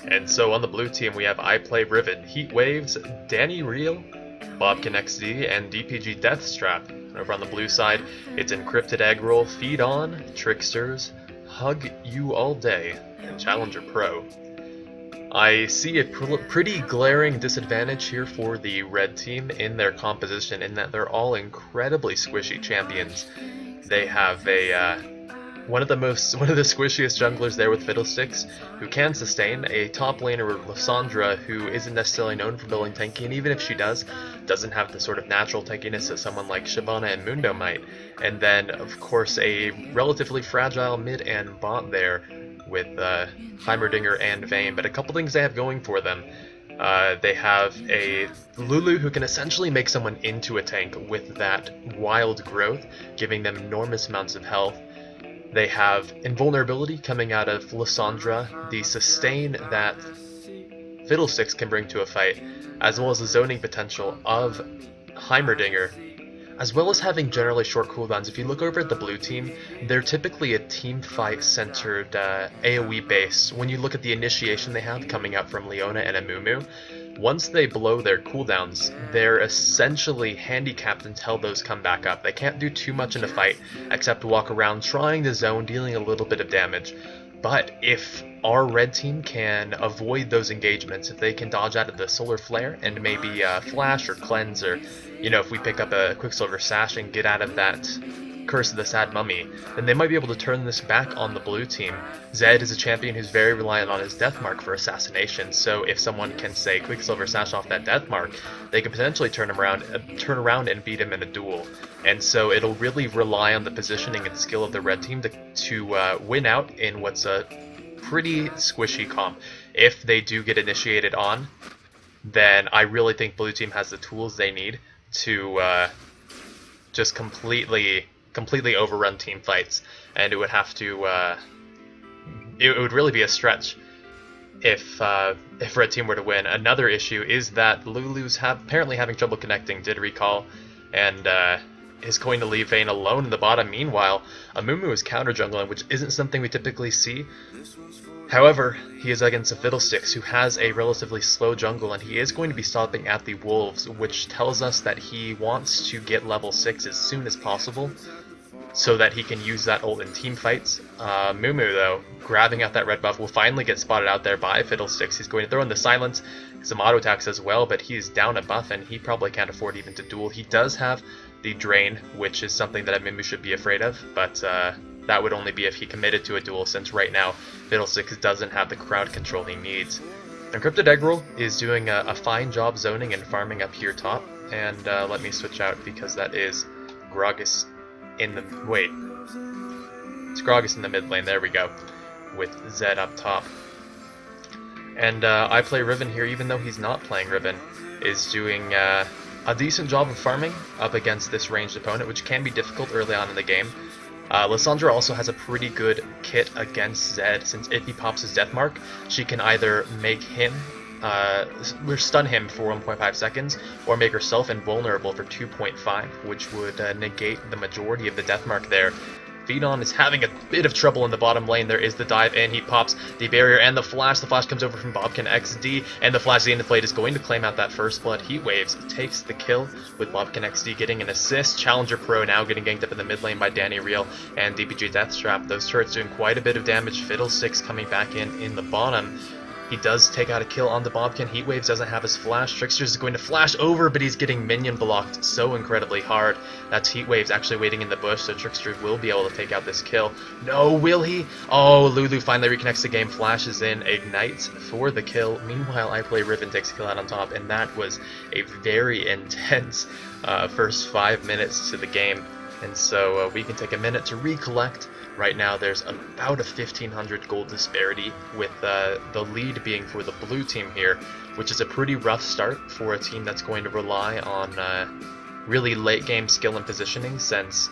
And so on the blue team, we have I Play Riven, Heat Waves, Danny Real, bobqinXD, and DPG Deathstrap. Over on the blue side, it's Encrypted Egg Roll, Feed On, Tricksters, Hug You All Day, and Challenger Pro. I see a pretty glaring disadvantage here for the red team in their composition, in that they're all incredibly squishy champions. They have one of the squishiest junglers there with Fiddlesticks, who can sustain, a top laner Lysandra who isn't necessarily known for building tanky, and even if she doesn't have the sort of natural tankiness that someone like Shyvana and Mundo might. And then, of course, a relatively fragile mid and bot there with Heimerdinger and Vayne. But a couple things they have going for them. They have a Lulu who can essentially make someone into a tank with that wild growth, giving them enormous amounts of health. They have invulnerability coming out of Lysandra, the sustain that Fiddlesticks can bring to a fight, as well as the zoning potential of Heimerdinger, as well as having generally short cooldowns. If you look over at the blue team, they're typically a team fight centered AoE base. When you look at the initiation they have coming out from Leona and Amumu, once they blow their cooldowns, they're essentially handicapped until those come back up. They can't do too much in a fight except walk around trying to zone, dealing a little bit of damage. But if our red team can avoid those engagements, if they can dodge out of the Solar Flare and maybe Flash or Cleanse, or, you know, if we pick up a Quicksilver Sash and get out of that Curse of the Sad Mummy, then they might be able to turn this back on the blue team. Zed is a champion who's very reliant on his death mark for assassination, so if someone can, say, Quicksilver Sash off that death mark, they can potentially turn around and beat him in a duel. And so it'll really rely on the positioning and skill of the red team to win out in what's a pretty squishy comp. If they do get initiated on, then I really think blue team has the tools they need to just completely overrun team fights, and it would have to it would really be a stretch if red team were to win. Another issue is that Lulu's apparently having trouble connecting, did recall, and is going to leave Vayne alone in the bottom. Meanwhile, Amumu is counter jungling, which isn't something we typically see. However, he is against a Fiddlesticks who has a relatively slow jungle, and he is going to be stopping at the Wolves, which tells us that he wants to get level 6 as soon as possible, so that he can use that ult in team fights. Mumu, though, grabbing out that red buff, will finally get spotted out there by Fiddlesticks. He's going to throw in the silence, some auto attacks as well, but he's down a buff, and he probably can't afford even to duel. He does have the Drain, which is something that Mumu should be afraid of, but that would only be if he committed to a duel, since right now Fiddlesticks doesn't have the crowd control he needs. Encrypted Egg Roll is doing a fine job zoning and farming up here top, and let me switch out because that is Gragas in the... wait. It's Gragas in the mid lane, there we go, with Zed up top. And I Play Riven here, even though he's not playing Riven, is doing a decent job of farming up against this ranged opponent, which can be difficult early on in the game. Lysandra also has a pretty good kit against Zed, since if he pops his death mark, she can either make him stun him for 1.5 seconds, or make herself invulnerable for 2.5, which would negate the majority of the death mark there. Feed On is having a bit of trouble in the bottom lane. There is the dive in, he pops the barrier and the flash. The flash comes over from bobqinXD, and the flash at the end of the plate is going to claim out that first blood. Heat Waves takes the kill with bobqinXD getting an assist. Challenger Pro now getting ganked up in the mid lane by Danny Real and DPG Deathstrap. Those turrets doing quite a bit of damage. Fiddlesticks coming back in the bottom. He does take out a kill on the Bobkin. Heat Waves doesn't have his flash. Tricksters is going to flash over, but he's getting minion blocked so incredibly hard. That's Heat Waves actually waiting in the bush, so Trickster will be able to take out this kill. No, will he? Oh, Lulu finally reconnects the game, flashes in, ignites for the kill. Meanwhile, I Play Riven takes a kill out on top, and that was a very intense first 5 minutes to the game. And so we can take a minute to recollect. Right now there's about a 1500 gold disparity, with the lead being for the blue team here, which is a pretty rough start for a team that's going to rely on really late game skill and positioning, since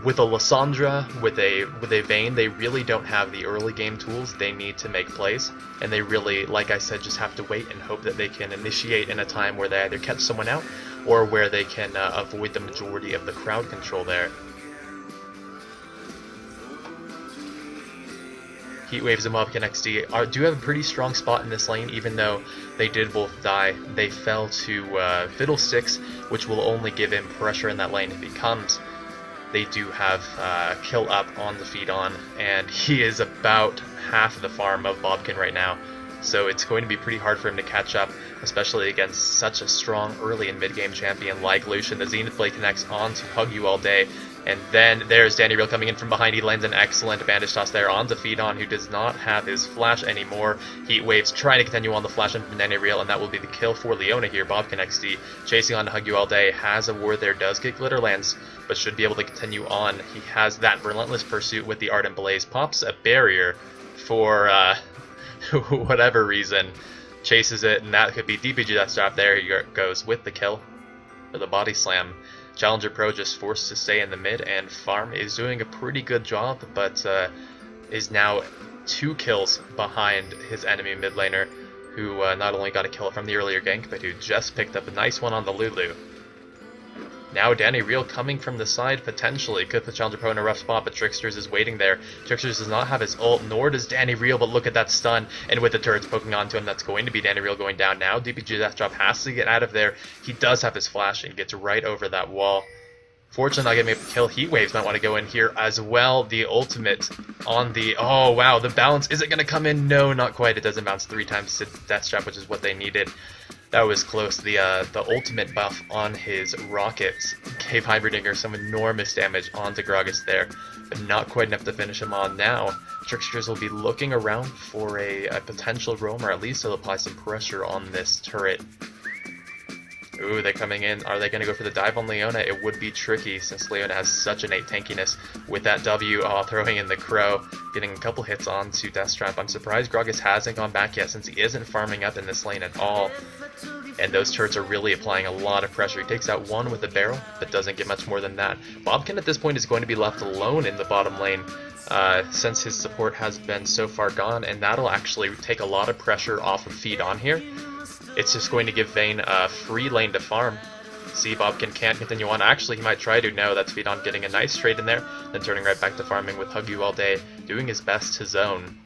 with a Lysandra, with a Vayne, they really don't have the early game tools they need to make plays, and they really, like I said, just have to wait and hope that they can initiate in a time where they either catch someone out or where they can avoid the majority of the crowd control there. Heatwaves and bobqinXD do have a pretty strong spot in this lane, even though they did both die. They fell to Fiddlesticks, which will only give him pressure in that lane if he comes. They do have kill up on the feed on, and he is about half the farm of Bobqin right now. So it's going to be pretty hard for him to catch up, especially against such a strong early and mid-game champion like Lucian. The Zenith Blade connects on to Hug You All Day, and then there's Danny Real coming in from behind. He lands an excellent bandage toss there onto Feedon, who does not have his flash anymore. Heatwaves trying to continue on the flash in from Danny Real, and that will be the kill for Leona here. bobqinXD chasing on to Hug You All Day, has a ward there, does get Glitter Lands, but should be able to continue on. He has that relentless pursuit with the Ardent Blaze, pops a barrier for whatever reason, chases it, and that could be DPG Deathstrap. There he goes with the kill for the body slam. Challenger Pro just forced to stay in the mid, and Farm is doing a pretty good job, but is now 2 kills behind his enemy mid laner, who not only got a kill from the earlier gank, but who just picked up a nice one on the Lulu. Now Danny Real coming from the side, potentially could put Challenger Pro in a rough spot, but Tricksters is waiting there. Tricksters does not have his ult, nor does Danny Real, but look at that stun, and with the turrets poking onto him, that's going to be Danny Real going down now. DPG Deathstrap has to get out of there. He does have his flash and gets right over that wall. Fortunately, not getting able to kill. Heatwaves might want to go in here as well. The ultimate on the... Oh, wow, the bounce. Is it going to come in? No, not quite. It doesn't bounce 3 times to Deathstrap, which is what they needed. That was close. The ultimate buff on his rockets gave Hybridinger some enormous damage onto Gragas there, but not quite enough to finish him on. Now, Tricksters will be looking around for a potential roam, or at least to apply some pressure on this turret. Ooh, they're coming in. Are they going to go for the dive on Leona? It would be tricky since Leona has such innate tankiness with that W, throwing in the Crow, getting a couple hits onto Deathstrap. I'm surprised Gragas hasn't gone back yet since he isn't farming up in this lane at all. And those turrets are really applying a lot of pressure. He takes out 1 with a barrel, but doesn't get much more than that. Bobqin at this point is going to be left alone in the bottom lane since his support has been so far gone, and that'll actually take a lot of pressure off of Feed on here. It's just going to give Vayne a free lane to farm. See, Bobqin can't continue on. Actually, he might try to. No, that's Feed on getting a nice trade in there, then turning right back to farming with Hug You All Day, doing his best to zone.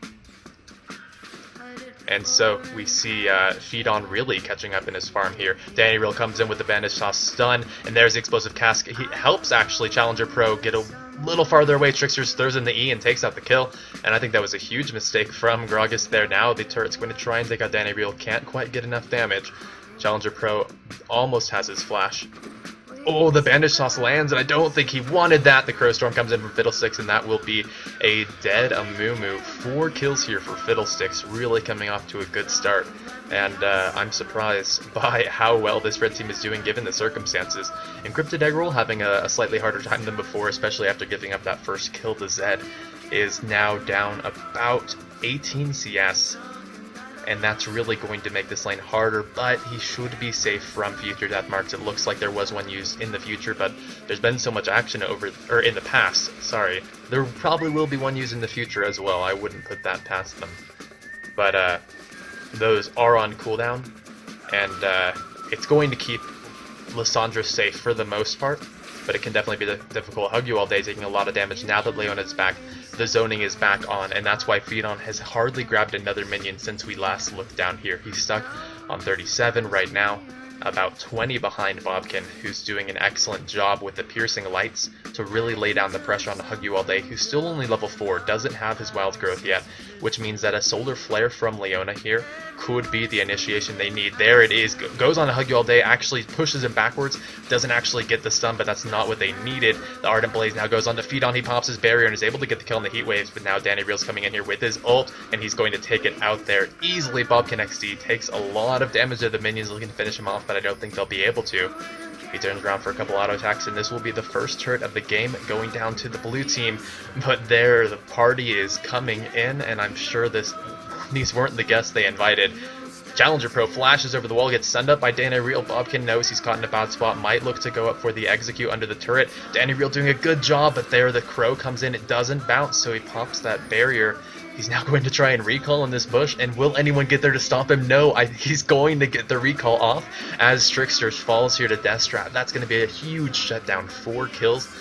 And so we see Feed on really catching up in his farm here. Danny Real comes in with the bandage toss stun, and there's the explosive cask. He helps actually Challenger Pro get a little farther away. Tricksters throws in the E and takes out the kill, and I think that was a huge mistake from Gragas there. Now the turret's going to try and take out Danny Real, can't quite get enough damage. Challenger Pro almost has his flash. Oh, the bandage toss lands, and I don't think he wanted that. The Crow Storm comes in from Fiddlesticks, and that will be a dead Amumu. 4 kills here for Fiddlesticks, really coming off to a good start. And I'm surprised by how well this red team is doing given the circumstances. Encrypted Eggroll having a slightly harder time than before, especially after giving up that first kill to Zed, is now down about 18 CS. And that's really going to make this lane harder, but he should be safe from future death marks. It looks like there was one used in the future, but there's been so much action in the past, sorry. There probably will be one used in the future as well. I wouldn't put that past them. But those are on cooldown, and it's going to keep Lissandra safe for the most part, but it can definitely be difficult. Hug You All Day taking a lot of damage now that Leona's back. The zoning is back on, and that's why Feedon has hardly grabbed another minion since we last looked down here. He's stuck on 37 right now, about 20 behind Bobqin, who's doing an excellent job with the piercing lights to really lay down the pressure on Hug You All Day, who's still only level 4, doesn't have his wild growth yet, which means that a solar flare from Leona here could be the initiation they need. There it is, goes on to Hug You All Day, actually pushes him backwards, doesn't actually get the stun, but that's not what they needed. The Ardent Blaze now goes on to Feed on, he pops his barrier and is able to get the kill in the heat waves, but now Danny Real's coming in here with his ult, and he's going to take it out there easily. bobqinXD takes a lot of damage to the minions looking to finish him off, but I don't think they'll be able to. He turns around for a couple auto attacks, and this will be the first turret of the game going down to the blue team. But there, the party is coming in, and I'm sure these weren't the guests they invited. Challenger Pro flashes over the wall, gets stunned up by Danny Real. Bobqin knows he's caught in a bad spot, might look to go up for the execute under the turret. Danny Real doing a good job, but there the Crow comes in, it doesn't bounce, so he pops that barrier. He's now going to try and recall in this bush, and will anyone get there to stop him? No, he's going to get the recall off as Tricksters falls here to Deathstrap. That's going to be a huge shutdown, 4 kills.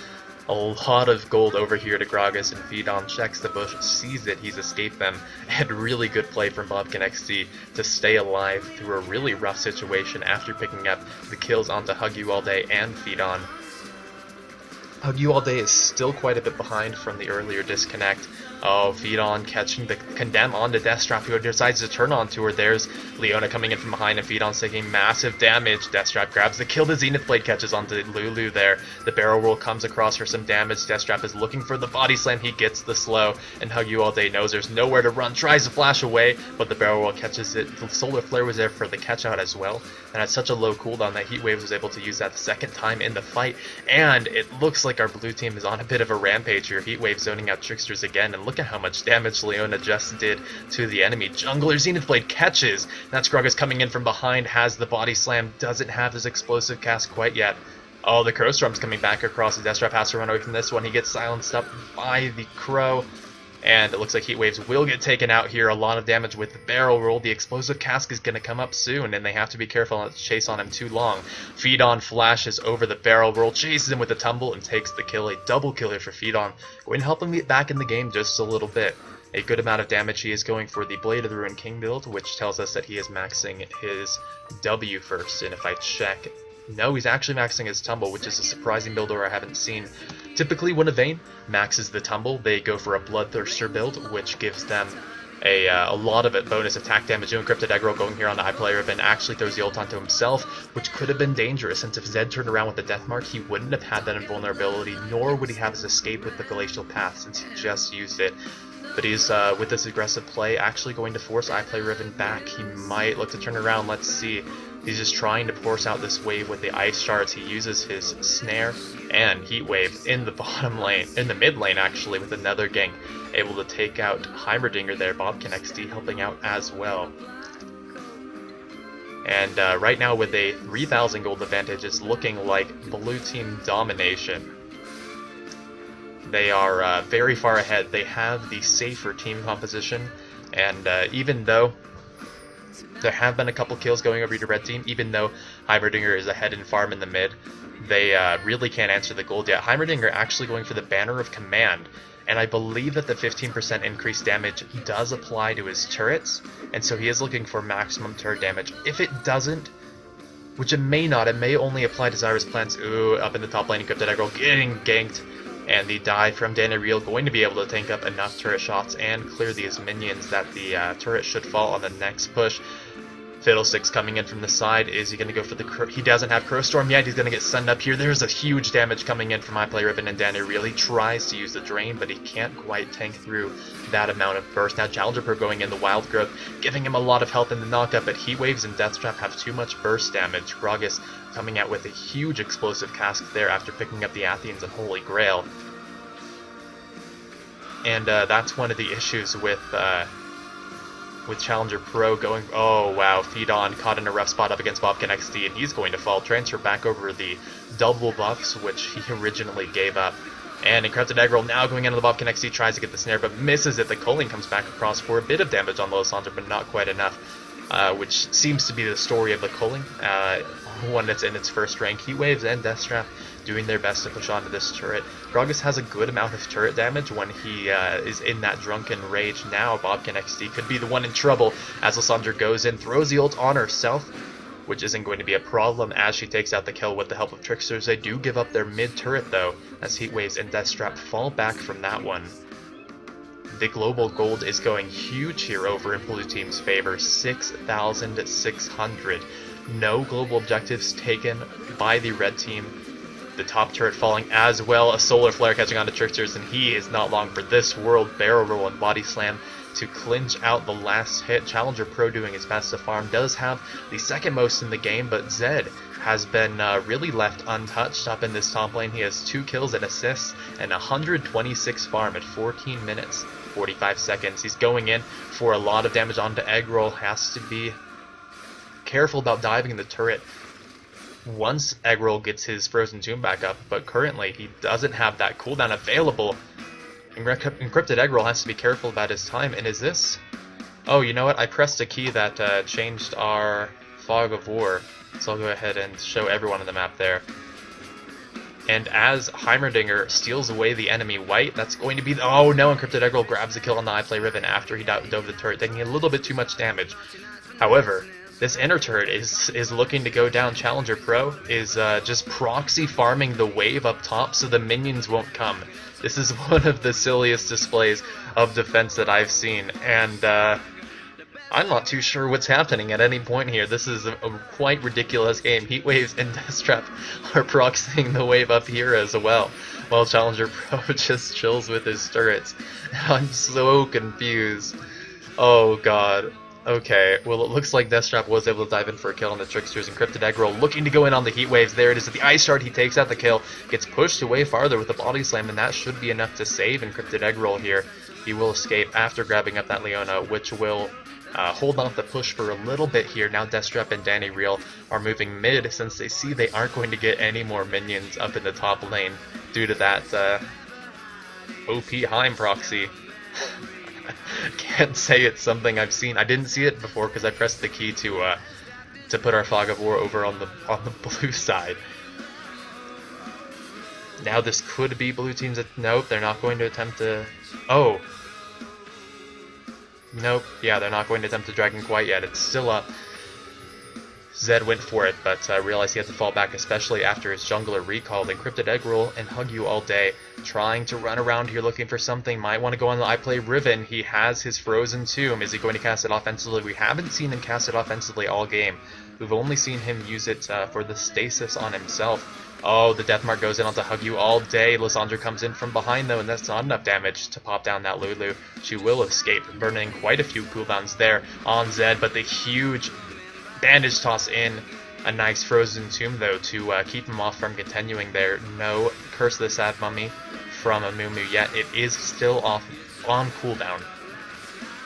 A lot of gold over here to Gragas, and Feedon checks the bush, sees it, he's escaped them, and really good play from bobqinXD to stay alive through a really rough situation after picking up the kills onto Hug You All Day and Feedon. Hug You All Day is still quite a bit behind from the earlier disconnect. Oh, Feedon catching the Condemn onto Deathstrap, who decides to turn onto her. There's Leona coming in from behind, and Feedon's taking massive damage. Deathstrap grabs the kill. The Zenith Blade catches onto Lulu there. The barrel roll comes across for some damage. Deathstrap is looking for the body slam. He gets the slow, and Hug You All Day knows there's nowhere to run. Tries to flash away, but the barrel roll catches it. The Solar Flare was there for the catch out as well, and at such a low cooldown that Heat Waves was able to use that the second time in the fight. And it looks like our blue team is on a bit of a rampage here. Heat Wave zoning out Tricksters again, and look at how much damage Leona just did to the enemy jungler. Zenith Blade catches. That's Gragas coming in from behind, has the body slam, doesn't have his explosive cast quite yet. Oh, the Crow Storm's coming back across. The Deathstrap has to run away from this one. He gets silenced up by the Crow, and it looks like Heat Waves will get taken out here. A lot of damage with the barrel roll. The explosive cask is going to come up soon, and they have to be careful not to chase on him too long. Feedon flashes over the barrel roll, chases him with a tumble, and takes the kill. A double killer for Feedon, going to help him get back in the game just a little bit. A good amount of damage. He is going for the Blade of the Ruined King build, which tells us that he is maxing his W first, and if I check, no, he's actually maxing his tumble, which is a surprising build order I haven't seen. Typically, when a Vayne maxes the tumble, they go for a Bloodthirster build, which gives them a lot of bonus attack damage. Encrypted Aggro going here on the iPlayer event actually throws the ult onto himself, which could have been dangerous, since if Zed turned around with the Death Mark, he wouldn't have had that invulnerability, nor would he have his escape with the Glacial Path, since he just used it. But he's, with this aggressive play, actually going to force iPlay Riven back. He might look to turn around, let's see. He's just trying to force out this wave with the Ice Shards. He uses his Snare and Heat Wave in the bottom lane, in the mid lane actually, with another gank. Able to take out Heimerdinger there, bobqinXD helping out as well. And right now with a 3,000 gold advantage, it's looking like blue team domination. They are very far ahead. They have the safer team composition, and even though there have been a couple kills going over to red team, even though Heimerdinger is ahead in farm in the mid, they really can't answer the gold yet. Heimerdinger actually going for the Banner of Command, and I believe that the 15% increased damage does apply to his turrets, and so he is looking for maximum turret damage. If it doesn't, which it may not, it may only apply to Zyrus plants. Ooh, up in the top lane, Encrypted Aggro getting ganked. And the dive from Danny Real going to be able to tank up enough turret shots and clear these minions that the turret should fall on the next push. Fiddlesticks coming in from the side. Is he going to go for the Crow? He doesn't have Crow Storm yet. He's going to get sunned up here. There's a huge damage coming in from iPlay Riven and Danny Real. He tries to use the Drain, but he can't quite tank through that amount of burst. Now Challenger Pro going in the Wild Growth, giving him a lot of health in the knockup, but Heat Waves and Deathstrap have too much burst damage. Gragas coming out with a huge explosive cask there after picking up the Athians and Holy Grail. And that's one of the issues with Challenger Pro going... Oh, wow. Feedon caught in a rough spot up against bobqinXD, and he's going to fall. Transfer back over the double buffs, which he originally gave up. And Encrypted Aggro now going into the bobqinXD, tries to get the snare, but misses it. The culling comes back across for a bit of damage on Losandra, but not quite enough, which seems to be the story of the culling. One that's in its first rank. Heat Waves and Deathstrap doing their best to push onto this turret. Gragas has a good amount of turret damage when he is in that drunken rage. Now bobqinXD could be the one in trouble as Lysandra goes in, throws the ult on herself, which isn't going to be a problem as she takes out the kill with the help of Tricksters. They do give up their mid turret though, as Heat Waves and Deathstrap fall back from that one. The global gold is going huge here over in blue team's favor, 6,600. No global objectives taken by the red team. The top turret falling as well. A Solar Flare catching on to Tricksters, and he is not long for this world. Barrel roll and body slam to clinch out the last hit. Challenger Pro doing his best to farm. Does have the second most in the game, but Zed has been really left untouched up in this top lane. He has 2 kills and assists and 126 farm at 14 minutes, 45 seconds. He's going in for a lot of damage onto Eggroll. Has to be careful about diving the turret once Eggroll gets his Frozen Tomb back up, but currently he doesn't have that cooldown available. Encrypted Eggroll has to be careful about his time, and is this... Oh, you know what? I pressed a key that changed our Fog of War, so I'll go ahead and show everyone on the map there. And as Heimerdinger steals away the enemy white, that's going to be... Oh no, Encrypted Eggroll grabs the kill on the iPlay Riven after he dove the turret, taking a little bit too much damage. However, this inner turret is looking to go down. Challenger Pro is just proxy farming the wave up top so the minions won't come. This is one of the silliest displays of defense that I've seen, and I'm not too sure what's happening at any point here. This is a quite ridiculous game. Heatwaves and Deathstrap are proxying the wave up here as well, while Challenger Pro just chills with his turrets. I'm so confused. Oh god. Okay, well it looks like Deathstrap was able to dive in for a kill on the Tricksters. Encrypted Eggroll looking to go in on the Heatwaves. There it is at the Ice Shard. He takes out the kill, gets pushed away farther with the Body Slam, and that should be enough to save Encrypted Eggroll here. He will escape after grabbing up that Leona, which will hold off the push for a little bit here. Now Deathstrap and Danny Real are moving mid since they see they aren't going to get any more minions up in the top lane due to that OP Heim proxy. Can't say it's something I've seen. I didn't see it before because I pressed the key to put our Fog of War over on the blue side. Now this could be blue team's... Nope, they're not going to attempt to... Oh! Nope, yeah, they're not going to attempt to Dragon quite yet. It's still up. Zed went for it, but realized he had to fall back, especially after his jungler recalled. Encrypted Eggroll and Hug You all day, trying to run around here looking for something. Might want to go on the iPlay Riven. He has his Frozen Tomb. Is he going to cast it offensively? We haven't seen him cast it offensively all game. We've only seen him use it for the stasis on himself. Oh, the Deathmark goes in onto Hug You all day. Lysandra comes in from behind, though, and that's not enough damage to pop down that Lulu. She will escape, burning quite a few cooldowns there on Zed, but the huge bandage toss in. A nice Frozen Tomb, though, to keep him off from continuing there. No Curse of the Sad Mummy from Amumu yet. It is still off on cooldown.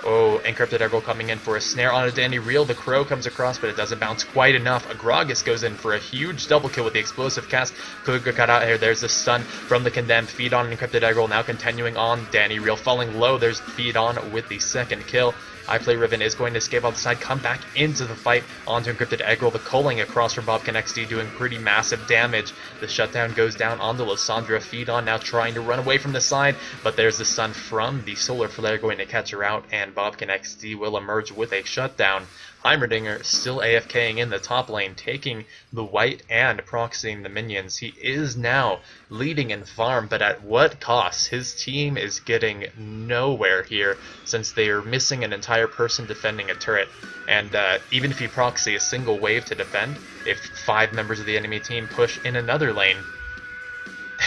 Oh, Encrypted Eggroll coming in for a snare on a Danny Real. The Crow comes across, but it doesn't bounce quite enough. Agragas goes in for a huge double kill with the explosive cast. Could get cut out here. There's the stun from the Condemned. Feed on Encrypted Eggroll, now continuing on Danny Real. Falling low, there's Feed on with the second kill. iPlay Riven is going to escape off the side, come back into the fight onto Encrypted Eggroll. The culling across from bobqinXD doing pretty massive damage. The shutdown goes down onto Lysandra. Feed on now trying to run away from the side, but there's the stun from the Solar Flare going to catch her out, and bobqinXD will emerge with a shutdown. Heimerdinger still AFKing in the top lane, taking the white and proxying the minions. He is now leading in farm, but at what cost? His team is getting nowhere here since they are missing an entire person defending a turret. And even if you proxy a single wave to defend, if 5 members of the enemy team push in another lane,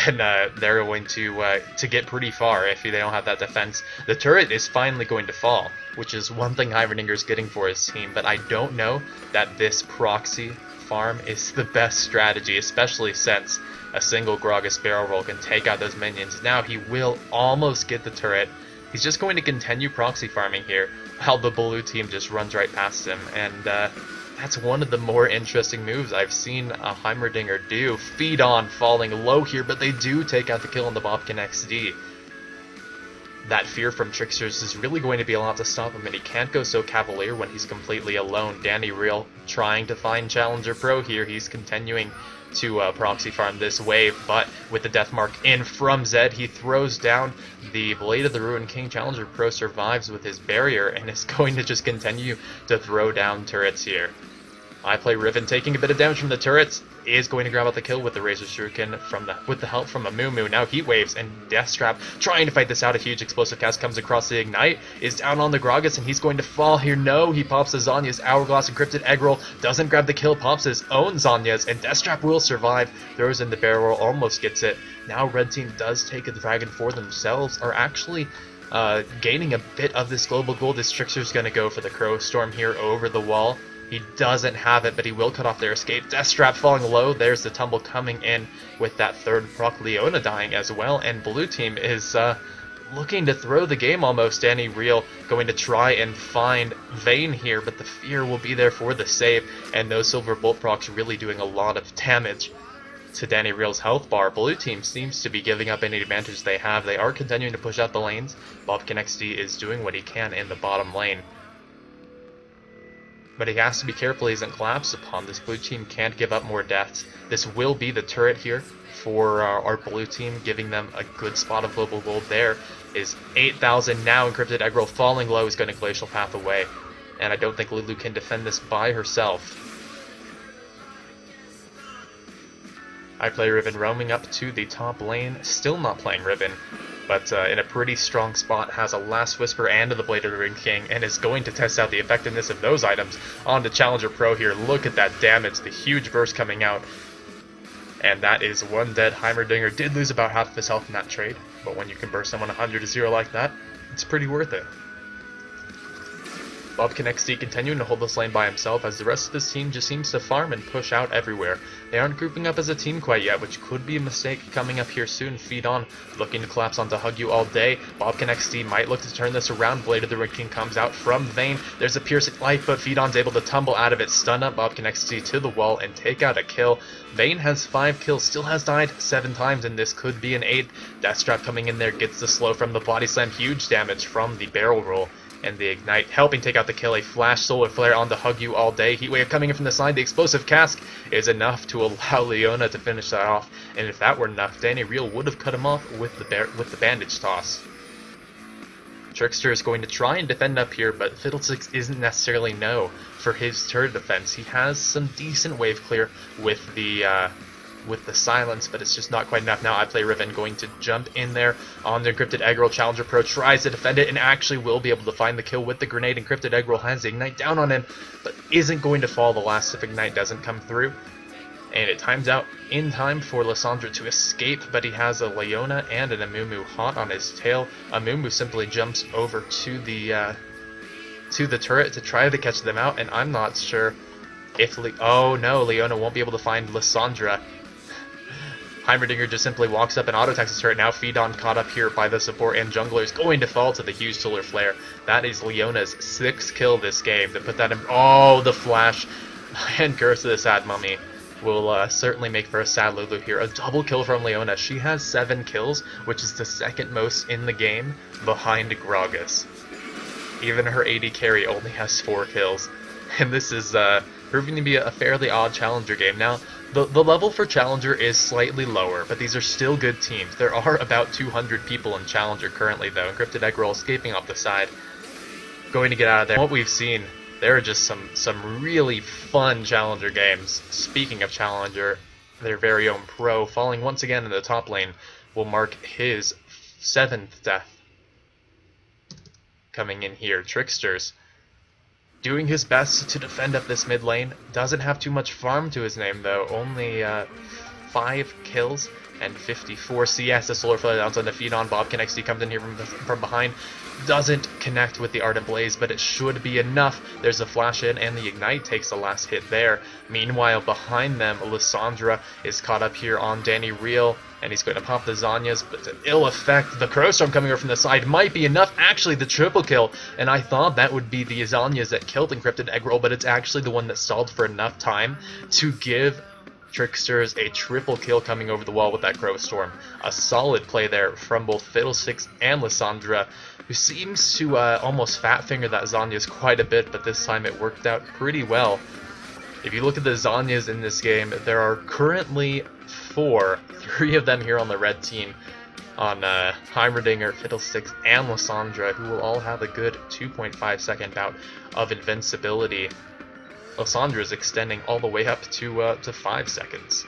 and they're going to get pretty far if they don't have that defense. The turret is finally going to fall, which is one thing Heimerdinger's getting for his team, but I don't know that this proxy farm is the best strategy, especially since a single Gragas barrel roll can take out those minions. Now he will almost get the turret. He's just going to continue proxy farming here, while the blue team just runs right past him, and that's one of the more interesting moves I've seen a Heimerdinger do. Feed on falling low here, but they do take out the kill on the bobqinXD. That fear from Tricksters is really going to be a lot to stop him, and he can't go so cavalier when he's completely alone. Danny Real trying to find Challenger Pro here. He's continuing to proxy farm this wave, but with the Deathmark in from Zed, he throws down the Blade of the Ruined King. Challenger Pro survives with his barrier and is going to just continue to throw down turrets here. iPlay Riven taking a bit of damage from the turrets, is going to grab out the kill with the Razor Shuriken with the help from Amumu. Now Heatwaves and Deathstrap trying to fight this out. A huge explosive cast comes across the Ignite, is down on the Gragas, and he's going to fall here. No, he pops the Zanya's Hourglass. Encrypted Eggroll doesn't grab the kill, pops his own Zanya's, and Deathstrap will survive. Throws in the barrel roll, almost gets it. Now Red Team does take a dragon for themselves, are actually gaining a bit of this global gold. This Trickster's going to go for the Crow Storm here over the wall. He doesn't have it, but he will cut off their escape. Deathstrap falling low. There's the tumble coming in with that third proc. Leona dying as well, and blue team is looking to throw the game almost. Danny Real going to try and find Vayne here, but the fear will be there for the save, and those silver bolt procs really doing a lot of damage to Danny Real's health bar. Blue team seems to be giving up any advantage they have. They are continuing to push out the lanes. bobqinXD is doing what he can in the bottom lane. but he has to be careful he isn't collapsed upon. This blue team can't give up more deaths. This will be the turret here for our blue team, giving them a good spot of global gold. There is 8,000 now. Encrypted egg roll falling low is going to glacial path away, and I don't think Lulu can defend this by herself. I play Riven roaming up to the top lane, still not playing Riven, but in a pretty strong spot, has a Last Whisper and the Blade of the Ring King, and is going to test out the effectiveness of those items on the Challenger Pro here. Look at that damage, the huge burst coming out, and that is one dead. Heimerdinger did lose about half of his health in that trade, but when you can burst someone 100-0 like that, it's pretty worth it. bobqinXD continuing to hold this lane by himself as the rest of this team just seems to farm and push out everywhere. They aren't grouping up as a team quite yet, which could be a mistake coming up here soon. Feed on, looking to collapse onto Hug You all day. bobqinXD might look to turn this around. Blade of the Ring King comes out from Vayne. There's a piercing life, but Feed On's able to tumble out of it, stun up bobqinXD to the wall, and take out a kill. Vayne has 5 kills, still has died 7 times, and this could be an 8th. Deathstrap coming in there, gets the slow from the body slam, huge damage from the barrel roll. And the Ignite helping take out the kill. A flash solar flare on the Hug You all day. Heatwave coming in from the side. The explosive cask is enough to allow Leona to finish that off. And if that were enough, Danny Real would have cut him off with the bandage toss. Trickster is going to try and defend up here, but Fiddlesticks isn't necessarily no for his turret defense. He has some decent wave clear with the silence, but it's just not quite enough. Now I play Riven going to jump in there on the Encrypted Egg Roll. Challenger Pro tries to defend it and actually will be able to find the kill with the grenade. Encrypted Egg Roll has the Ignite down on him, but isn't going to fall. The last if Ignite doesn't come through. And it times out in time for Lysandra to escape, but he has a Leona and an Amumu hot on his tail. Amumu simply jumps over to the turret to try to catch them out, and I'm not sure if oh no, Leona won't be able to find Lysandra. Heimerdinger just simply walks up and auto-attacks his turret. Now Feed On caught up here by the support, and Jungler is going to fall to the huge solar flare. That is Leona's 6th kill this game. To put that in... Oh, the flash. And Curse of the Sad Mummy will certainly make for a sad Lulu here. A double kill from Leona. She has 7 kills, which is the 2nd most in the game, behind Gragas. Even her AD carry only has 4 kills. And this is proving to be a fairly odd Challenger game. Now, the level for Challenger is slightly lower, but these are still good teams. There are about 200 people in Challenger currently, though. Encrypted Egg Roll escaping off the side, going to get out of there. What we've seen, there are just some really fun Challenger games. Speaking of Challenger, their very own pro, falling once again in the top lane, will mark his 7th death. Coming in here, Tricksters doing his best to defend up this mid lane. Doesn't have too much farm to his name, though. Only 5 kills and 54 CS. The solar flare down on the Feed On. bobqinXD comes in here from behind. Doesn't connect with the Ardent Blaze, but it should be enough. There's a flash in, and the Ignite takes the last hit there. Meanwhile, behind them, Lysandra is caught up here on Danny Real, and he's going to pop the Zanyas, but to ill effect. The Crowstorm coming over from the side might be enough. Actually, the triple kill, and I thought that would be the Zanyas that killed Encrypted Egg Roll, but it's actually the one that stalled for enough time to give Tricksters a triple kill coming over the wall with that Crowstorm. A solid play there from both Fiddlesticks and Lysandra, who seems to almost fat finger that Zanyas quite a bit, but this time it worked out pretty well. If you look at the Zanyas in this game, there are currently 4, 3 of them here on the red team, on Heimerdinger, Fiddlesticks, and Lysandra, who will all have a good 2.5 second bout of invincibility. Lysandra is extending all the way up to 5 seconds.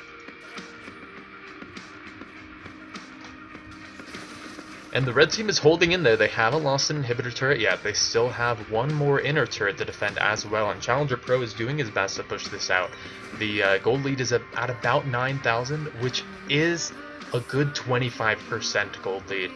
And the red team is holding in there. They haven't lost an inhibitor turret yet. They still have 1 more inner turret to defend as well, and Challenger Pro is doing his best to push this out. The gold lead is at about 9,000, which is a good 25% gold lead.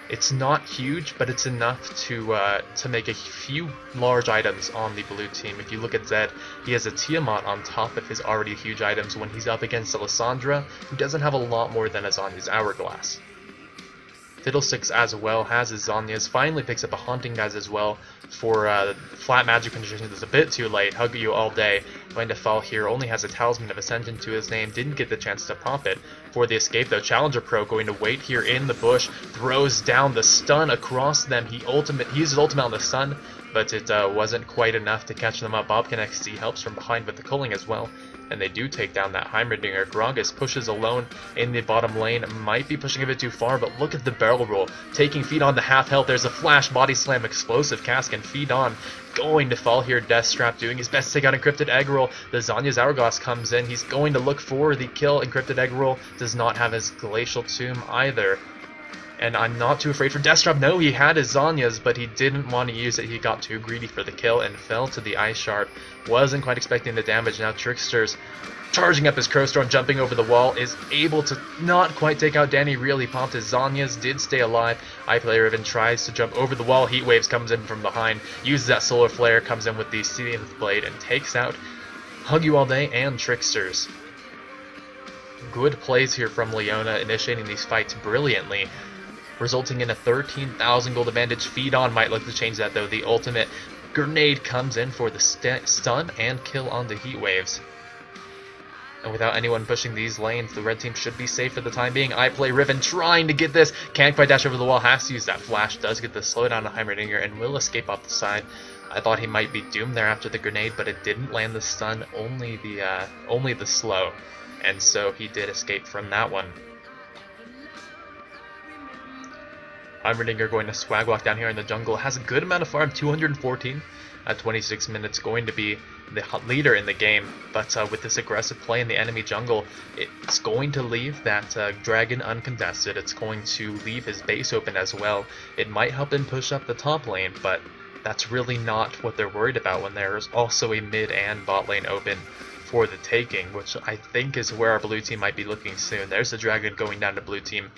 It's not huge, but it's enough to make a few large items on the blue team. If you look at Zed, he has a Tiamat on top of his already huge items when he's up against Lysandra, who doesn't have a lot more than Azanya's Hourglass. Fiddlesticks as well has his Zanyas, finally picks up a Haunting Guys as well for flat magic conditions. It's a bit too late. Hug You all day, going to fall here, only has a Talisman of Ascension to his name, didn't get the chance to pop it for the escape though. Challenger Pro going to wait here in the bush, throws down the stun across them. He uses ultimate on the stun, but it wasn't quite enough to catch them up. bobqinXD helps from behind with the culling as well, and they do take down that Heimerdinger. Gragas pushes alone in the bottom lane, might be pushing a bit too far, but look at the barrel roll, taking Feed On to half health. There's a flash, body slam, explosive cask, and Feed On going to fall here. Deathstrap doing his best to take out Encrypted Egg Roll. The Zanya's Hourglass comes in, he's going to look for the kill. Encrypted Egg Roll does not have his Glacial Tomb either. And I'm not too afraid for Deathstrap. No, he had his Zanya's, but he didn't want to use it. He got too greedy for the kill and fell to the Ice Shard. Wasn't quite expecting the damage. Now Trickster's charging up his Crowstorm, jumping over the wall, is able to not quite take out Danny Real. He popped his Zanya's, did stay alive. iPlayRiven tries to jump over the wall. Heat Waves comes in from behind, uses that Solar Flare, comes in with the 7th Blade, and takes out Hug You All Day and Tricksters. Good plays here from Leona, initiating these fights brilliantly, resulting in a 13,000 gold advantage. Feed On might look to change that though. The ultimate grenade comes in for the stun and kill on the Heat Waves. And without anyone pushing these lanes, the red team should be safe for the time being. iPlayRiven trying to get this, can't quite dash over the wall, has to use that flash, does get the slowdown on Heimerdinger and will escape off the side. I thought he might be doomed there after the grenade, but it didn't land the stun, only the slow. And so he did escape from that one. Heimerdinger going to swag walk down here in the jungle, has a good amount of farm, 214 at 26 minutes, going to be the leader in the game, but with this aggressive play in the enemy jungle, it's going to leave that dragon uncontested. It's going to leave his base open as well. It might help him push up the top lane, but that's really not what they're worried about when there's also a mid and bot lane open for the taking, which I think is where our blue team might be looking soon. There's the dragon going down to blue team,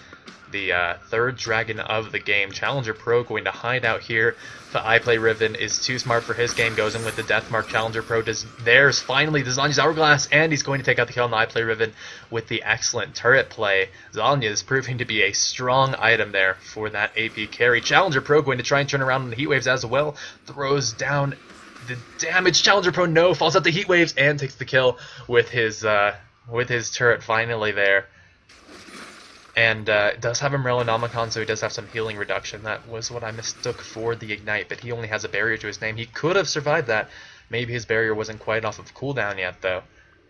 the third dragon of the game. Challenger Pro going to hide out here, but iPlayRiven is too smart for his game, goes in with the Death Mark. Challenger Pro does theirs. Finally, the Zanya's Hourglass, and he's going to take out the kill on the iPlayRiven with the excellent turret play. Zanya is proving to be a strong item there for that AP carry. Challenger Pro going to try and turn around on the Heat Waves as well, throws down the damage. Challenger Pro no, falls out the Heat Waves and takes the kill with his turret finally there. And does have Umbrella so he does have some healing reduction. That was what I mistook for the Ignite, but he only has a barrier to his name. He could have survived that. Maybe his barrier wasn't quite off of cooldown yet, though.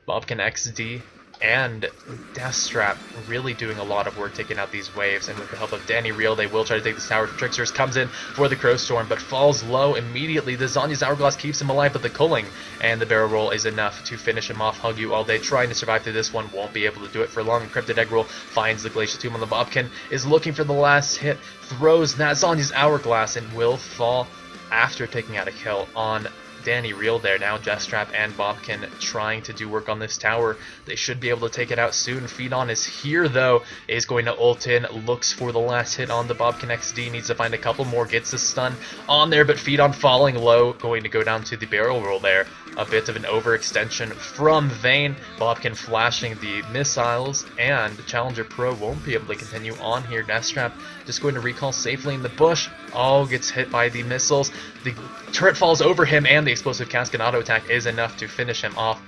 bobqinXD and Deathstrap really doing a lot of work taking out these waves, and with the help of Danny Real, they will try to take this tower. Tricksters comes in for the Crowstorm, but falls low immediately. The Zanya's Hourglass keeps him alive, but the culling and the barrel roll is enough to finish him off. Hug You All Day trying to survive through this one, won't be able to do it for long. Encrypted Egg Roll finds the Glacial Tomb on the Bobqin, is looking for the last hit, throws that Zanya's Hourglass, and will fall after taking out a kill on Danny Real there. Now Deathstrap and Bobqin trying to do work on this tower. They should be able to take it out soon. Feed On is here though, is going to ult in, looks for the last hit on the bobqinXD, needs to find a couple more, gets the stun on there, but Feed On falling low, going to go down to the barrel roll there. A bit of an overextension from Vayne. Bobqin flashing the missiles, and Challenger Pro won't be able to continue on here. Deathstrap just going to recall safely in the bush. All gets hit by the missiles. The turret falls over him, and the explosive cask and auto attack is enough to finish him off.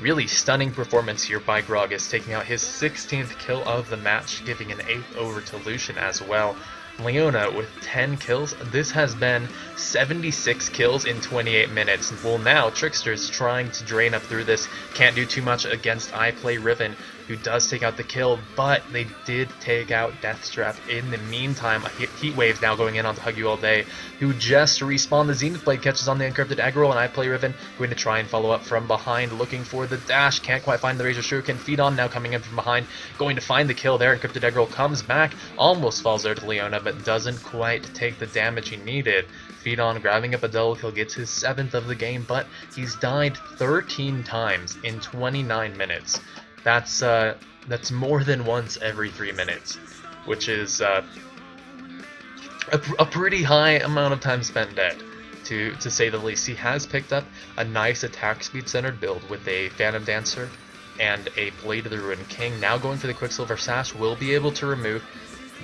Really stunning performance here by Gragas, taking out his 16th kill of the match, giving an 8th over to Lucian as well. Leona with 10 kills. This has been 76 kills in 28 minutes. Well, now Trickster's trying to drain up through this. Can't do too much against iPlayRiven, who does take out the kill, but they did take out Deathstrap in the meantime. Heat Wave now going in on Hug You All Day, who just respawned. The Zenith Blade catches on the Encrypted Egg Roll, and iPlayRiven going to try and follow up from behind, looking for the dash. Can't quite find the Razor Shuriken. Feed On now coming in from behind, going to find the kill there. Encrypted Egg Roll comes back, almost falls there to Leona, but doesn't quite take the damage he needed. Feed On grabbing up a double kill, gets his 7th of the game, but he's died 13 times in 29 minutes. That's more than once every 3 minutes, which is a pretty high amount of time spent dead, to say the least. He has picked up a nice attack speed centered build with a Phantom Dancer and a Blade of the Ruined King. Now going for the Quicksilver Sash, will be able to remove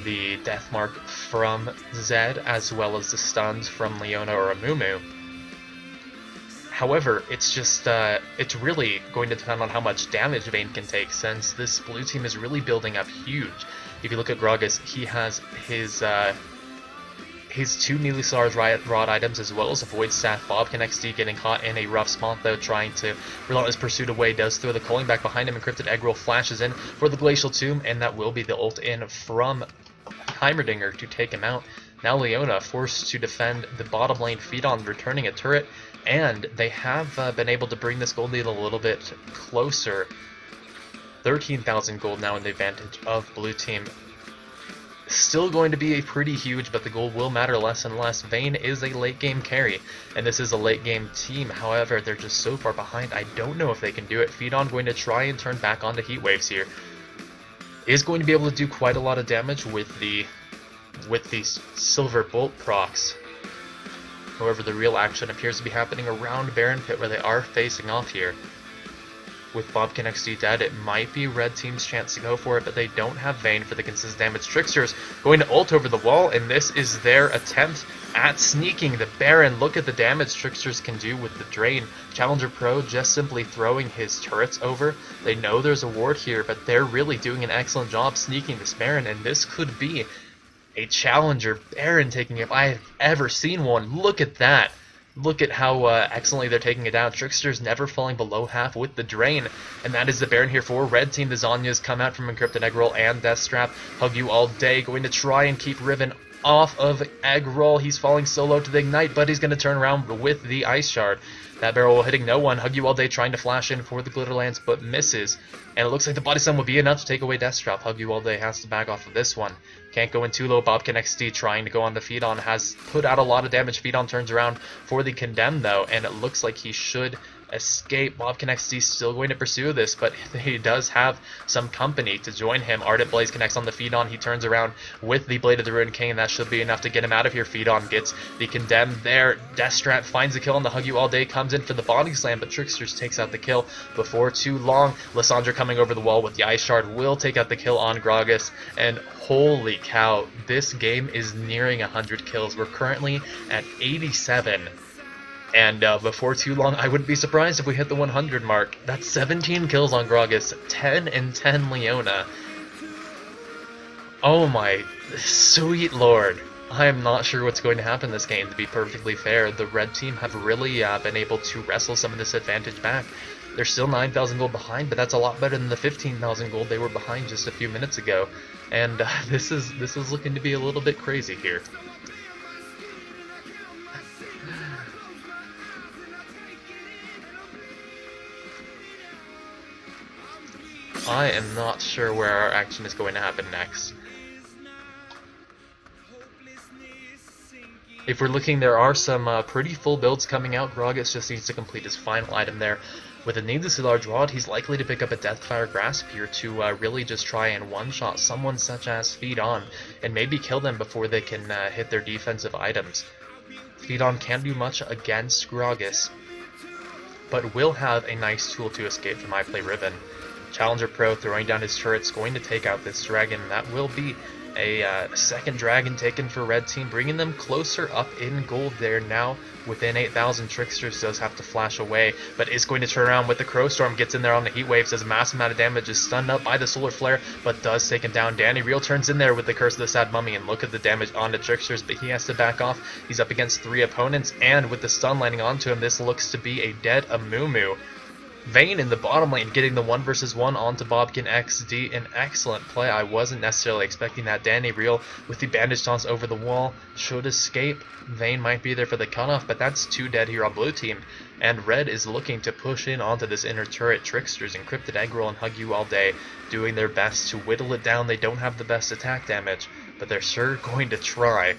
the Death Mark from Zed, as well as the stuns from Leona or Amumu. However, it's just, it's really going to depend on how much damage Vayne can take, since this blue team is really building up huge. If you look at Gragas, he has his his 2 Neely Stars rod items, as well as a Void Staff. bobqinXD getting caught in a rough spot though, trying to relentless pursuit away, does throw the culling back behind him. Encrypted Egg Roll flashes in for the Glacial Tomb, and that will be the ult in from Heimerdinger to take him out. Now Leona forced to defend the bottom lane, feed on returning a turret, and they have been able to bring this gold lead a little bit closer. 13,000 gold now in the advantage of blue team. Still going to be a pretty huge, but the gold will matter less and less. Vayne is a late game carry, and this is a late game team. However, they're just so far behind, I don't know if they can do it. Feedon going to try and turn back onto heat waves here. Is going to be able to do quite a lot of damage with the silver bolt procs. However, the real action appears to be happening around Baron Pit, where they are facing off here. With bobqinXD dead, it might be red team's chance to go for it, but they don't have Vayne for the consistent damage. Trickster's going to ult over the wall, and this is their attempt at sneaking the Baron. Look at the damage Tricksters can do with the Drain. Challenger Pro just simply throwing his turrets over. They know there's a ward here, but they're really doing an excellent job sneaking this Baron, and this could be a Challenger Baron taking if I've ever seen one. Look at that. Look at how excellently they're taking it down. Trickster's never falling below half with the Drain, and that is the Baron here for red team. The Zhonya's come out from Encrypted Egg Roll and Deathstrap. Hug you all day, going to try and keep Riven off of Egg Roll. He's falling so low to the Ignite, but he's going to turn around with the Ice Shard. That barrel hitting no one. Hug you all day trying to flash in for the Glitter Lance, but misses. And it looks like the Body Slam will be enough to take away Deathstrap. Hug you all day has to back off of this one. Can't go in too low. bobqinXD trying to go on the Feedon, has put out a lot of damage. Feedon turns around for the Condemn though, and it looks like he should escape. bobqinXD still going to pursue this, but he does have some company to join him. Ardent Blaze connects on the Feedon. He turns around with the Blade of the Ruined King, and that should be enough to get him out of here. Feedon gets the Condemn there. Deathstrap finds the kill on the Hug You All Day, comes in for the Body Slam, but Tricksters takes out the kill before too long. Lissandra coming over the wall with the Ice Shard will take out the kill on Gragas, and holy cow, this game is nearing 100 kills. We're currently at 87. And before too long, I wouldn't be surprised if we hit the 100 mark. That's 17 kills on Gragas, 10 and 10 Leona. Oh my sweet lord. I am not sure what's going to happen this game, to be perfectly fair. The red team have really been able to wrestle some of this advantage back. They're still 9,000 gold behind, but that's a lot better than the 15,000 gold they were behind just a few minutes ago. And this is looking to be a little bit crazy here. I am not sure where our action is going to happen next. If we're looking, there are some pretty full builds coming out. Gragas just needs to complete his final item there. With a needlessly large rod, he's likely to pick up a Deathfire Grasp here to really just try and one-shot someone such as Feedon, and maybe kill them before they can hit their defensive items. Feedon can't do much against Gragas, but will have a nice tool to escape from I Play Riven. Challenger Pro throwing down his turrets, going to take out this dragon. That will be a second dragon taken for red team, bringing them closer up in gold there now. Within 8,000, Tricksters does have to flash away, but is going to turn around with the Crow Storm, gets in there on the Heat Waves, does a massive amount of damage, is stunned up by the Solar Flare, but does take him down. Danny Real turns in there with the Curse of the Sad Mummy, and look at the damage onto Tricksters, but he has to back off. He's up against 3 opponents, and with the stun landing onto him, this looks to be a dead Amumu. Vayne in the bottom lane getting the 1 versus 1 onto bobqinXD, an excellent play. I wasn't necessarily expecting that. Danny Real with the bandage toss over the wall should escape. Vayne might be there for the cutoff, but that's 2 dead here on blue team. And red is looking to push in onto this inner turret. Tricksters, Encrypted Egg Roll, and Hug You All Day doing their best to whittle it down. They don't have the best attack damage, but they're sure going to try.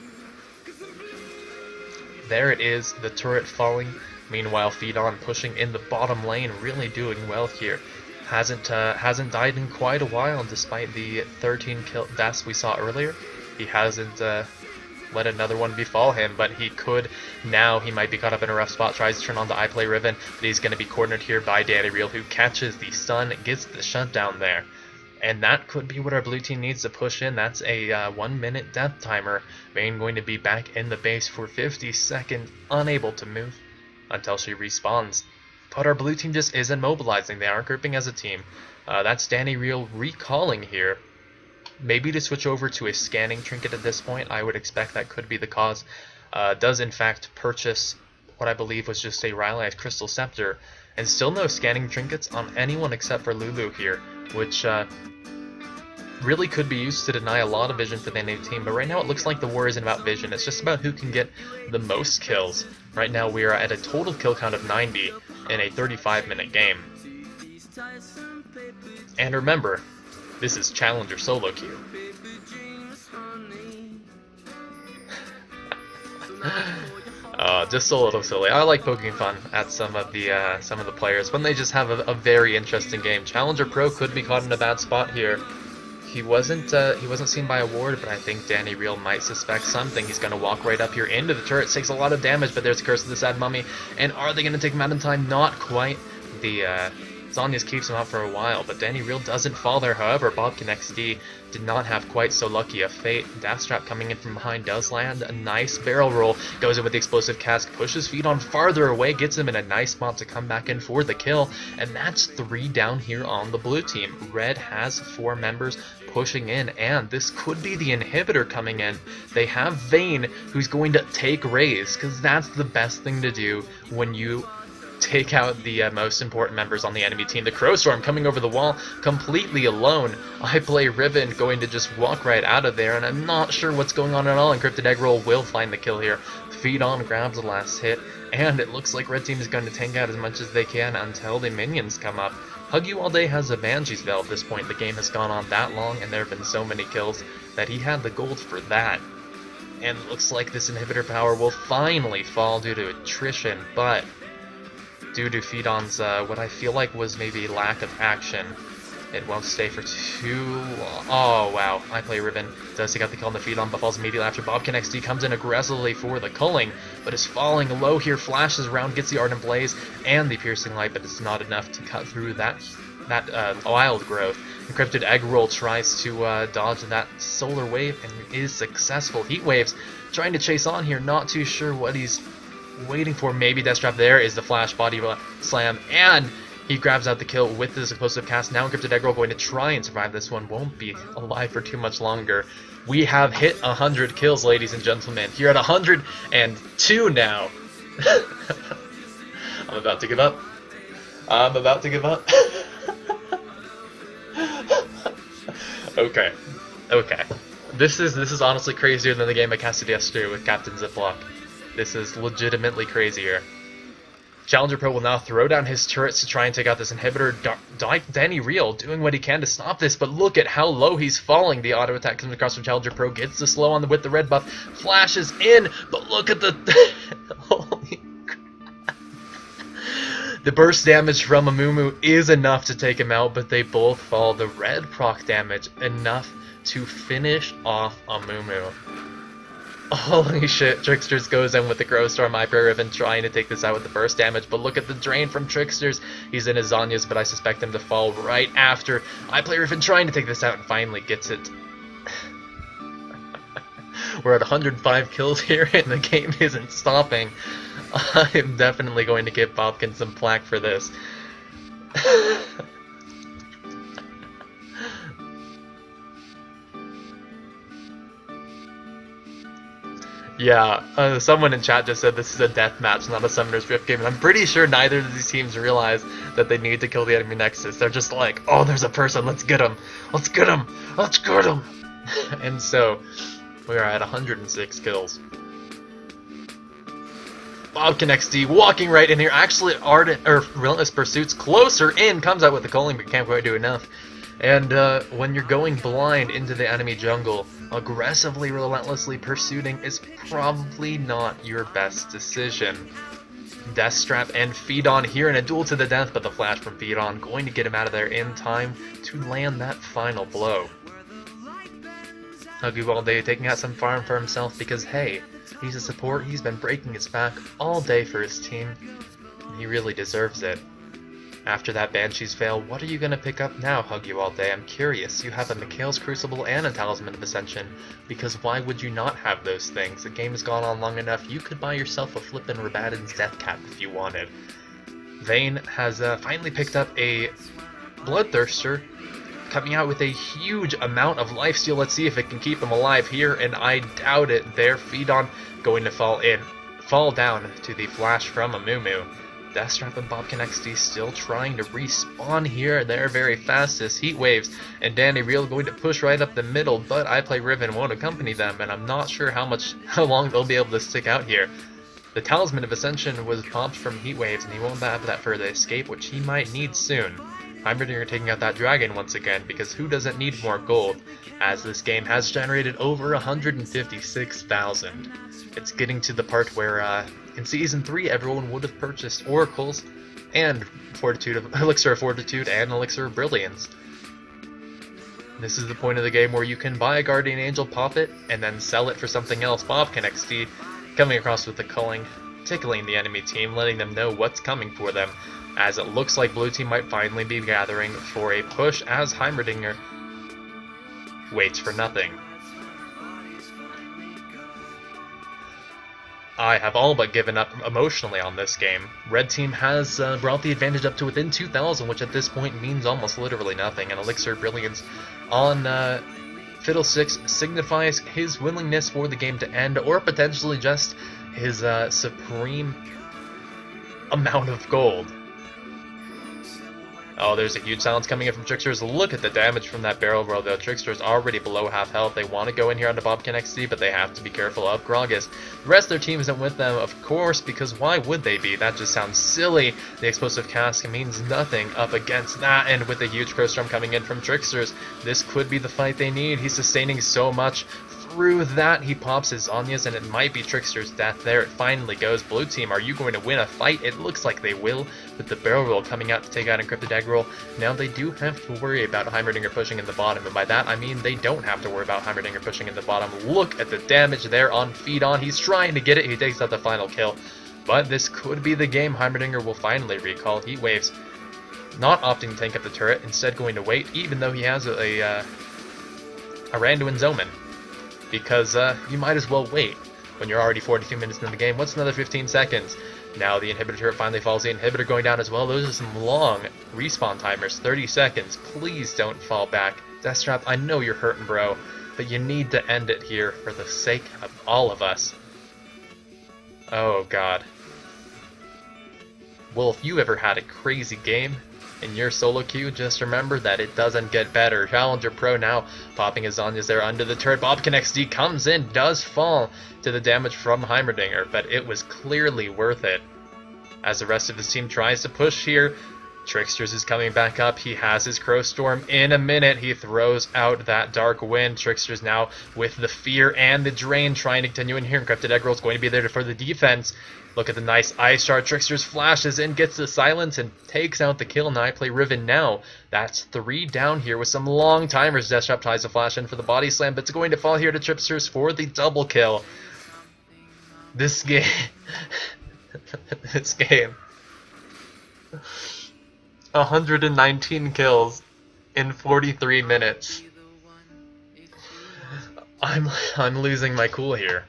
There it is, the turret falling. Meanwhile, Feedon pushing in the bottom lane, really doing well here. Hasn't died in quite a while, despite the 13 kill deaths we saw earlier. He hasn't let another one befall him, but he could now. He might be caught up in a rough spot, tries to turn on the I Play Riven, but he's going to be cornered here by Danny Real, who catches the stun, gets the shutdown there. And that could be what our blue team needs to push in. That's a 1-minute death timer. Vayne going to be back in the base for 50 seconds, unable to move until she respawns. But our blue team just isn't mobilizing. They aren't grouping as a team. That's Danny Real recalling here. maybe to switch over to a scanning trinket at this point. I would expect that could be the cause. Does in fact purchase what I believe was just a Rylai's Crystal Scepter, and still no scanning trinkets on anyone except for Lulu here, which really could be used to deny a lot of vision for the enemy team. But right now it looks like the war isn't about vision, it's just about who can get the most kills. Right now we are at a total kill count of 90 in a 35-minute game. And remember, this is Challenger solo queue. Just a little silly. I like poking fun at some of the players when they just have a very interesting game. Challenger Pro could be caught in a bad spot here. He wasn't seen by a ward, but I think Danny Real might suspect something. He's going to walk right up here into the turret. Takes a lot of damage, but there's Curse of the Sad Mummy. And are they going to take him out in time? Not quite. The Zhonya's keeps him out for a while, but Danny Real doesn't fall there. However, bobqinXD did not have quite so lucky a fate. Deathstrap coming in from behind does land a nice barrel roll. Goes in with the explosive cask, pushes Feed on farther away, gets him in a nice spot to come back in for the kill. And that's 3 down here on the blue team. Red has 4 members pushing in, and this could be the inhibitor coming in. They have Vayne, who's going to take Raze, because that's the best thing to do when you take out the most important members on the enemy team. The Crowstorm coming over the wall completely alone. I play Riven going to just walk right out of there, and I'm not sure what's going on at all. Encrypted Egg Roll will find the kill here. Feed on grabs the last hit, and it looks like Red Team is going to tank out as much as they can until the minions come up. Hug You All Day has a Banshee's Veil at this point. The game has gone on that long, and there have been so many kills that he had the gold for that. And it looks like this inhibitor power will finally fall due to attrition, but due to Feedon's what I feel like was maybe lack of action, it won't stay for too long. Oh wow, I play Riven. Does take out the kill on the Feedon, but falls immediately after. bobqinXD comes in aggressively for the culling, but is falling low here, flashes around, gets the Ardent Blaze and the Piercing Light, but it's not enough to cut through that wild growth. Encrypted Egg Roll tries to dodge that solar wave and is successful. Heat Waves trying to chase on here, not too sure what he's waiting for. Maybe Deathstrap. There is the flash body slam, and he grabs out the kill with this explosive cast. Now Encrypted Egg Roll going to try and survive this one. Won't be alive for too much longer. We have hit 100 kills, ladies and gentlemen. Here at 102 now. I'm about to give up. I'm about to give up. Okay. This is honestly crazier than the game I casted yesterday with Captain Ziploc. This is legitimately crazier. Challenger Pro will now throw down his turrets to try and take out this inhibitor. Danny Real doing what he can to stop this, but look at how low he's falling. The auto attack comes across from Challenger Pro, gets the slow on with the red buff, flashes in, but look at the holy crap. The burst damage from Amumu is enough to take him out, but they both fall. The red proc damage enough to finish off Amumu. Holy shit, Tricksters goes in with the Crowstorm. I play Riven trying to take this out with the burst damage, but look at the drain from Tricksters. He's in his Zhonya's, but I suspect him to fall right after. I play Riven trying to take this out and finally gets it. We're at 105 kills here and the game isn't stopping. I'm definitely going to give Bobkin some plaque for this. Yeah, someone in chat just said this is a deathmatch, not a Summoner's Rift game, and I'm pretty sure neither of these teams realize that they need to kill the enemy Nexus. They're just like, oh, there's a person, let's get him, let's get him, let's get him! And so, we are at 106 kills. bobqinXD walking right in here, actually Relentless Pursuit's closer in, comes out with the culling, but can't quite do enough. And when you're going blind into the enemy jungle, aggressively, relentlessly pursuing is probably not your best decision. Deathstrap and Feedon here in a duel to the death, but the flash from Feedon going to get him out of there in time to land that final blow. Hug You All Day taking out some farm for himself because, hey, he's a support, he's been breaking his back all day for his team, and he really deserves it. After that Banshee's Veil, what are you going to pick up now, Hug You All Day? I'm curious. You have a Mikhail's Crucible and a Talisman of Ascension, because why would you not have those things? The game has gone on long enough, you could buy yourself a flippin' Rabadon's Death Cap if you wanted. Vayne has finally picked up a Bloodthirster, coming out with a huge amount of lifesteal. Let's see if it can keep him alive here, and I doubt it. There, Feedon going to fall down to the flash from Amumu. Deathstrap and bobqinXD still trying to respawn here. They're very fast as Heat Waves and Danny Real going to push right up the middle, but I Play Riven won't accompany them, and I'm not sure how long they'll be able to stick out here. The Talisman of Ascension was popped from Heat Waves, and he won't have that further escape, which he might need soon. Heimerdinger taking out that dragon once again, because who doesn't need more gold, as this game has generated over 156,000. It's getting to the part where in Season 3 everyone would have purchased Oracles and Elixir of Fortitude and Elixir of Brilliance. This is the point of the game where you can buy a Guardian Angel, pop it, and then sell it for something else. bobqinXD coming across with the culling, tickling the enemy team, letting them know what's coming for them, as it looks like blue team might finally be gathering for a push as Heimerdinger waits for nothing. I have all but given up emotionally on this game. Red team has brought the advantage up to within 2,000, which at this point means almost literally nothing, and Elixir Brilliance on Fiddlesticks signifies his willingness for the game to end, or potentially just his supreme amount of gold. Oh, there's a huge silence coming in from Tricksters. Look at the damage from that barrel roll, though. Trickster's already below half health. They want to go in here onto bobqinXD, but they have to be careful of Gragas. The rest of their team isn't with them, of course, because why would they be? That just sounds silly. The Explosive Cask means nothing up against that, and with a huge Crowstorm coming in from Tricksters, this could be the fight they need. He's sustaining so much. Through that, he pops his Zhonya's, and it might be Trickster's death there. It finally goes. Blue team, are you going to win a fight? It looks like they will, with the barrel roll coming out to take out Encrypted Egg Roll. Now they do have to worry about Heimerdinger pushing in the bottom, and by that I mean they don't have to worry about Heimerdinger pushing in the bottom. Look at the damage there on Feedon. He's trying to get it. He takes out the final kill, but this could be the game. Heimerdinger will finally recall. Heat Waves not opting to tank up the turret, instead going to wait, even though he has a Randuin's Omen. Because you might as well wait when you're already 42 minutes into the game. What's another 15 seconds? Now the inhibitor turret finally falls. The inhibitor going down as well. Those are some long respawn timers. 30 seconds. Please don't fall back. Deathstrap, I know you're hurting, bro, but you need to end it here for the sake of all of us. Oh, God. Well, if you ever had a crazy game in your solo queue, just remember that it doesn't get better. Challenger Pro now popping his Zhonya's there under the turret. bobqinXD comes in, does fall to the damage from Heimerdinger, but it was clearly worth it. As the rest of his team tries to push here, Tricksters is coming back up. He has his Crowstorm in a minute. He throws out that Dark Wind. Tricksters now with the Fear and the Drain trying to continue in here. Encrypted Egg Roll is going to be there for the defense. Look at the nice Ice Shard. Tricksters flashes in, gets the silence, and takes out the kill. Now I Play Riven now. That's 3 down here with some long timers. Deathstrap tries to flash in for the body slam, but it's going to fall here to Tricksters for the double kill. This game... this game... 119 kills in 43 minutes. I'm losing my cool here.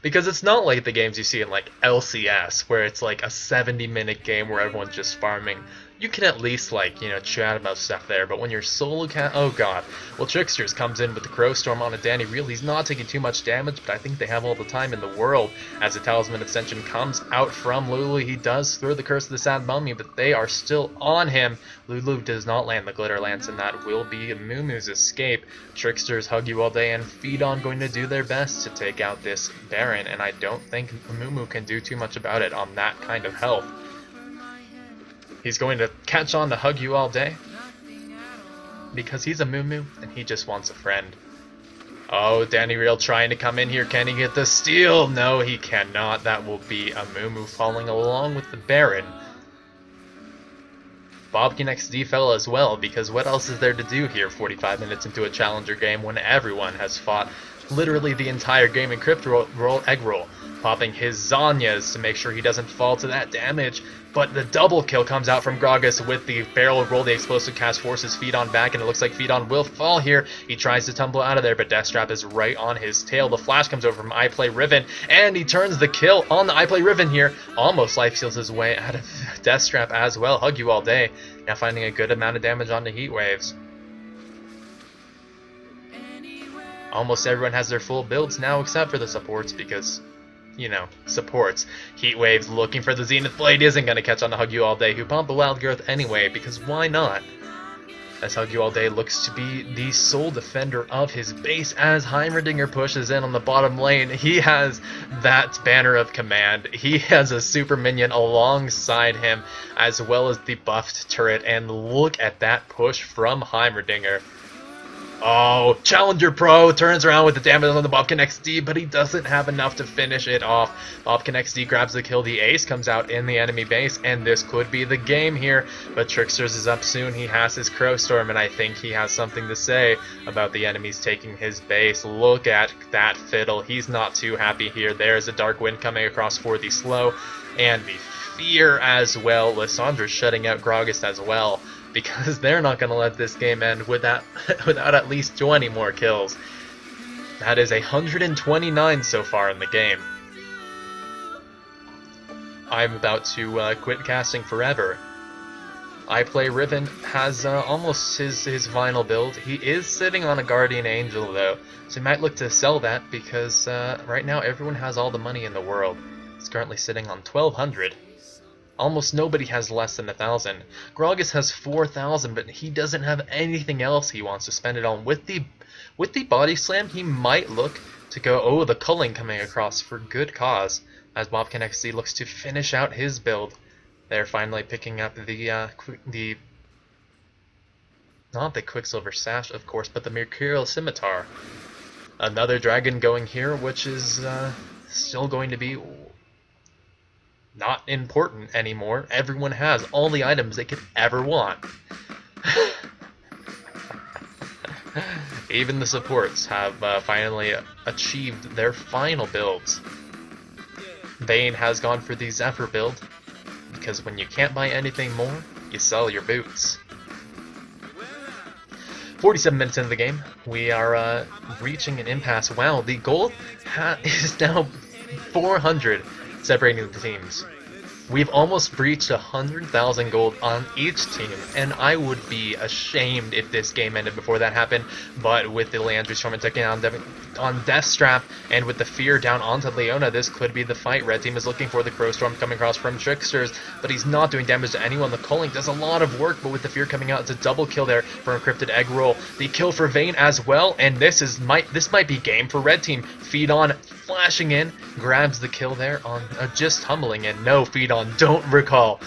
Because it's not like the games you see in like LCS, where it's like a 70-minute game where everyone's just farming. You can at least, like, you know, chat about stuff there, but when you're solo oh god. Well, Tricksters comes in with the Crowstorm on a Danny Real. He's not taking too much damage, but I think they have all the time in the world. As the Talisman Ascension comes out from Lulu, he does throw the Curse of the Sad Mummy, but they are still on him. Lulu does not land the Glitter Lance, and that will be Mumu's escape. Tricksters hug you all day and Feedon going to do their best to take out this Baron, and I don't think Mumu can do too much about it on that kind of health. He's going to catch on to hug you all day because he's a Mumu and he just wants a friend. Oh, Danny Real trying to come in here. Can he get the steal? No, he cannot. That will be a Mumu falling along with the Baron. bobqinXD fell as well, because what else is there to do here 45 minutes into a Challenger game when everyone has fought literally the entire game? Encrypted Egg Roll popping his Zhonya's to make sure he doesn't fall to that damage. But the double kill comes out from Gragas with the barrel roll. The Explosive Cast forces Feedon back, and it looks like Feedon will fall here. He tries to tumble out of there, but Deathstrap is right on his tail. The flash comes over from I Play Riven, and he turns the kill on the I Play Riven here. Almost life steals his way out of Deathstrap as well. Hug you all day. Now finding a good amount of damage on the Heat Waves. Almost everyone has their full builds now except for the supports because, you know, supports. Heatwave's looking for the Zenith Blade, isn't going to catch on to Hug You All Day, who pumped the Wild Growth anyway, because why not? As Hug You All Day looks to be the sole defender of his base as Heimerdinger pushes in on the bottom lane. He has that banner of command. He has a super minion alongside him as well as the buffed turret, and look at that push from Heimerdinger. Oh, Challenger Pro turns around with the damage on the bobqinXD, but he doesn't have enough to finish it off. bobqinXD grabs the kill, the ace comes out in the enemy base, and this could be the game here. But Tricksters is up soon, he has his Crowstorm, and I think he has something to say about the enemies taking his base. Look at that Fiddle, he's not too happy here. There's a Dark Wind coming across for the slow, and the Fear as well. Lissandra's shutting out Gragas as well, because they're not going to let this game end without at least 20 more kills. That is 129 so far in the game. I'm about to quit casting forever. I Play Riven has almost his final build. He is sitting on a Guardian Angel though, so he might look to sell that because right now everyone has all the money in the world. He's currently sitting on 1,200. Almost nobody has less than 1,000. Gragas has 4,000, but he doesn't have anything else he wants to spend it on. With the body slam, he might look to go, oh, the culling coming across for good cause, as bobqinXD looks to finish out his build. They're finally picking up the not the Quicksilver Sash, of course, but the Mercurial Scimitar. Another dragon going here, which is still going to be not important anymore. Everyone has all the items they could ever want. Even the supports have finally achieved their final builds. Vayne has gone for the Zephyr build, because when you can't buy anything more, you sell your boots. 47 minutes into the game, we are reaching an impasse. Wow, the gold is now 400. Separating the teams. We've almost breached 100,000 gold on each team, and I would be ashamed if this game ended before that happened. But with the Landry Storm taking on Deathstrap, and with the Fear down onto Leona, this could be the fight. Red team is looking for the Crowstorm coming across from Tricksters, but he's not doing damage to anyone. The culling does a lot of work, but with the Fear coming out, it's a double kill there for Encrypted Egg Roll. The kill for Vayne as well, and this might be game for Red team. Feed on flashing in, grabs the kill there on just humbling in. No, Feed on, don't recall,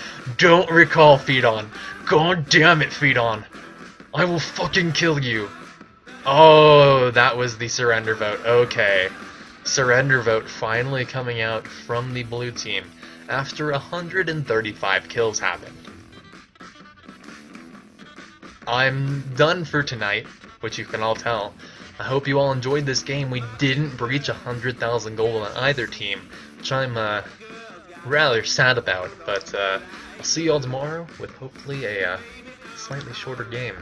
Feed on. God damn it, Feed on. I will fucking kill you. Oh, that was the surrender vote. Okay. Surrender vote finally coming out from the blue team after 135 kills happened. I'm done for tonight, which you can all tell. I hope you all enjoyed this game. We didn't breach 100,000 gold on either team, which I'm rather sad about, but I'll see you all tomorrow with hopefully a slightly shorter game.